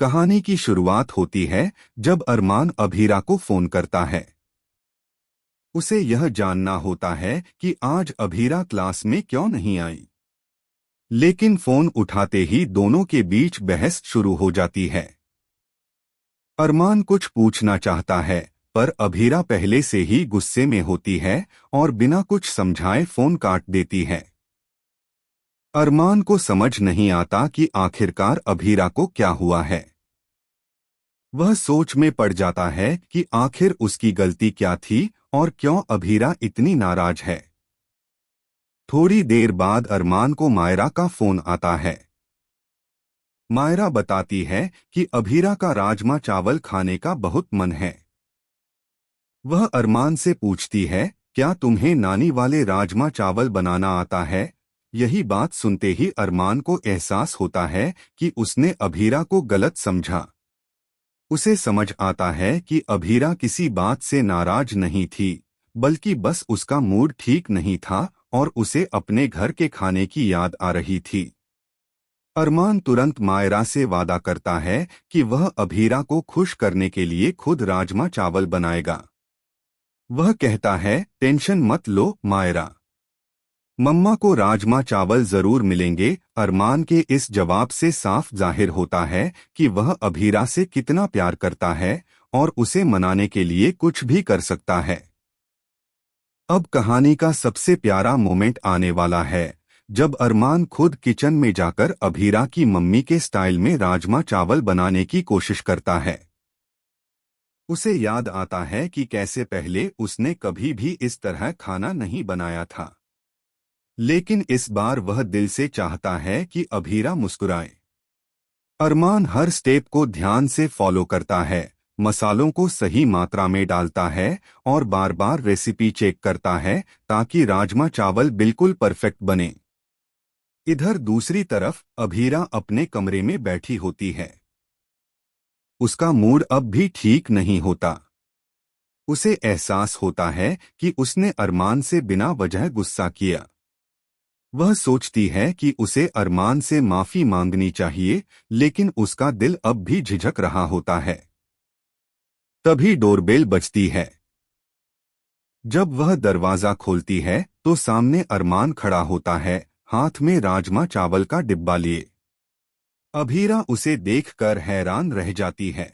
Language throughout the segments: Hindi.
कहानी की शुरुआत होती है जब अरमान अभीरा को फोन करता है। उसे यह जानना होता है कि आज अभीरा क्लास में क्यों नहीं आई, लेकिन फोन उठाते ही दोनों के बीच बहस शुरू हो जाती है। अरमान कुछ पूछना चाहता है, पर अभीरा पहले से ही गुस्से में होती है और बिना कुछ समझाए फोन काट देती है। अरमान को समझ नहीं आता कि आखिरकार अभीरा को क्या हुआ है। वह सोच में पड़ जाता है कि आखिर उसकी गलती क्या थी और क्यों अभीरा इतनी नाराज है। थोड़ी देर बाद अरमान को मायरा का फोन आता है। मायरा बताती है कि अभीरा का राजमा चावल खाने का बहुत मन है। वह अरमान से पूछती है, क्या तुम्हें नानी वाले राजमा चावल बनाना आता है? यही बात सुनते ही अरमान को एहसास होता है कि उसने अभीरा को गलत समझा। उसे समझ आता है कि अभीरा किसी बात से नाराज नहीं थी, बल्कि बस उसका मूड ठीक नहीं था और उसे अपने घर के खाने की याद आ रही थी। अरमान तुरंत मायरा से वादा करता है कि वह अभीरा को खुश करने के लिए खुद राजमा चावल बनाएगा। वह कहता है, टेंशन मत लो मायरा, मम्मा को राजमा चावल जरूर मिलेंगे। अरमान के इस जवाब से साफ जाहिर होता है कि वह अभीरा से कितना प्यार करता है और उसे मनाने के लिए कुछ भी कर सकता है। अब कहानी का सबसे प्यारा मोमेंट आने वाला है, जब अरमान खुद किचन में जाकर अभीरा की मम्मी के स्टाइल में राजमा चावल बनाने की कोशिश करता है। उसे याद आता है कि कैसे पहले उसने कभी भी इस तरह खाना नहीं बनाया था, लेकिन इस बार वह दिल से चाहता है कि अभीरा मुस्कुराए। अरमान हर स्टेप को ध्यान से फॉलो करता है, मसालों को सही मात्रा में डालता है और बार बार रेसिपी चेक करता है ताकि राजमा चावल बिल्कुल परफेक्ट बने। इधर दूसरी तरफ अभीरा अपने कमरे में बैठी होती है। उसका मूड अब भी ठीक नहीं होता। उसे एहसास होता है कि उसने अरमान से बिना वजह गुस्सा किया। वह सोचती है कि उसे अरमान से माफी मांगनी चाहिए, लेकिन उसका दिल अब भी झिझक रहा होता है। तभी डोरबेल बजती है। जब वह दरवाजा खोलती है तो सामने अरमान खड़ा होता है, हाथ में राजमा चावल का डिब्बा लिए। अभीरा उसे देखकर हैरान रह जाती है।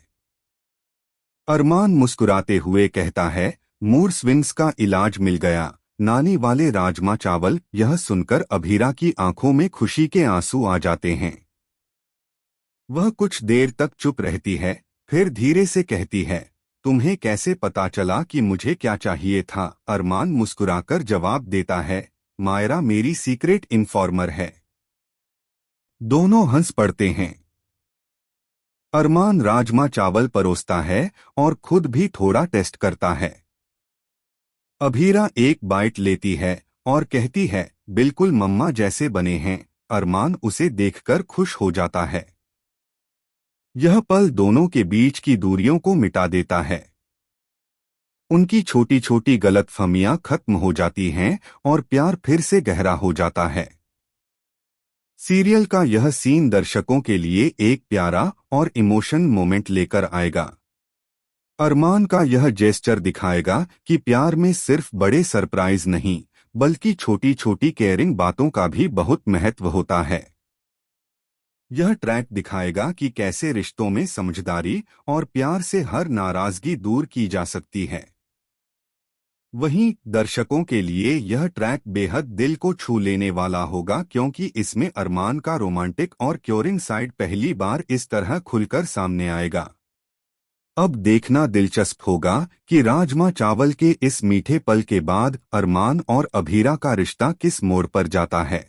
अरमान मुस्कुराते हुए कहता है, मूड स्विंग्स का इलाज मिल गया, नानी वाले राजमा चावल। यह सुनकर अभीरा की आंखों में खुशी के आंसू आ जाते हैं। वह कुछ देर तक चुप रहती है, फिर धीरे से कहती है, तुम्हें कैसे पता चला कि मुझे क्या चाहिए था? अरमान मुस्कुराकर जवाब देता है, मायरा मेरी सीक्रेट इन्फॉर्मर है। दोनों हंस पड़ते हैं। अरमान राजमा चावल परोसता है और खुद भी थोड़ा टेस्ट करता है। अभीरा एक बाइट लेती है और कहती है, बिल्कुल मम्मा जैसे बने हैं। अरमान उसे देखकर खुश हो जाता है। यह पल दोनों के बीच की दूरियों को मिटा देता है। उनकी छोटी छोटी गलतफहमियां खत्म हो जाती हैं और प्यार फिर से गहरा हो जाता है। सीरियल का यह सीन दर्शकों के लिए एक प्यारा और इमोशन मोमेंट लेकर आएगा। अरमान का यह जेस्चर दिखाएगा कि प्यार में सिर्फ बड़े सरप्राइज नहीं, बल्कि छोटी छोटी केयरिंग बातों का भी बहुत महत्व होता है। यह ट्रैक दिखाएगा कि कैसे रिश्तों में समझदारी और प्यार से हर नाराजगी दूर की जा सकती है। वहीं दर्शकों के लिए यह ट्रैक बेहद दिल को छू लेने वाला होगा, क्योंकि इसमें अरमान का रोमांटिक और क्योरिंग साइड पहली बार इस तरह खुलकर सामने आएगा। अब देखना दिलचस्प होगा कि राजमा चावल के इस मीठे पल के बाद अरमान और अभीरा का रिश्ता किस मोड़ पर जाता है।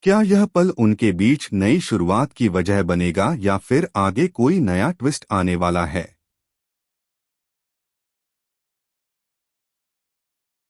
क्या यह पल उनके बीच नई शुरुआत की वजह बनेगा या फिर आगे कोई नया ट्विस्ट आने वाला है?